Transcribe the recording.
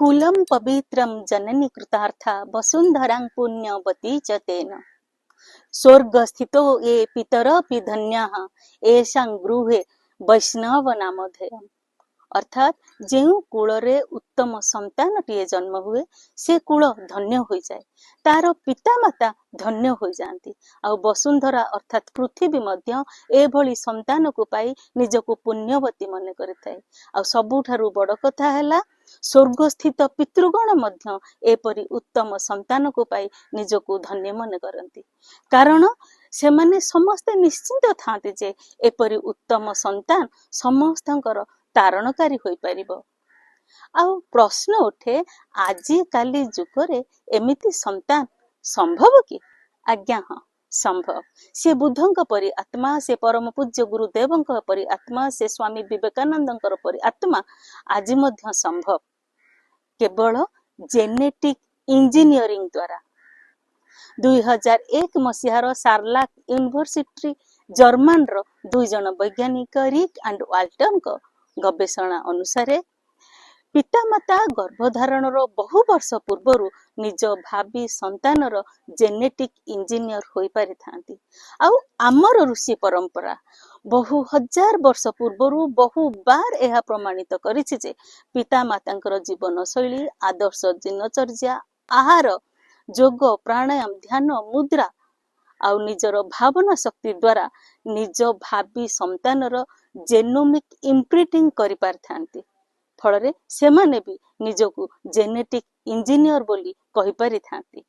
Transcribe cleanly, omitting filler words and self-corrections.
कुलं पवित्रं जननी कृतार्था वसुन्धरां पुण्यवती च तेन स्वर्गस्थितो ये पितरपि धन्याः येषां गृहे वैष्णव नामधेयम्। अर्थात जो कूलरे उत्तम संतानटीए जन्म हुए से कूल धन्य हो जाए, तार पिता माता धन्य हो जाती। आ वसुंधरा अर्थात पृथ्वी मध्य एभली संतान को पाई निजको पुण्यवती मन करिथाए। आ सबुठारु बड़ कथा हैला स्वर्गस्थित पितृगण मध्य एपरी उत्तम संतान को पाई निजको धन्य मन करती, कारण से माने समस्ते निश्चिंत थांती जे एपरी उत्तम संतान समस्तंकर तारणकारी होई परिबो। आउ प्रश्न उठे आजी काली जुगरे एमिति संतान संभव कि? आज्ञा हाँ संभव। से बुद्धंक परी आत्मा, से परम पूज्य गुरुदेवंक परी आत्मा, से स्वामी विवेकानंदंकर परी आत्मा आज मध्य संभव केवल जेनेटिक इंजीनियरिंग द्वारा। 2001 मसीहार सार्लाक यूनिवर्सिटी जर्मन रो 2 जन वैज्ञानिक रिक एंड वाल्टन को गवेषणा अनुसार पितामाता गर्भधारण बहु वर्ष पूर्वर निज भावी संतान जेनेटिक इंजीनियर हो पारि थांती। आउ आमर ऋषि परंपरा बहु हजार वर्ष पूर्वर बहु बार यह प्रमाणित करिछि जे पितामातांकर जीवन शैली, आदर्श दिनचर्या, आहार, योग, प्राणायाम, ध्यान, मुद्रा आउ निजर भावना शक्ति द्वारा निज भावी संतानर जेनोमिक इम्प्रिंटिंग करि पारि थांती। फलरे सेमाने भी निजको जेनेटिक इंजीनियर बोली कहि पारि थांती।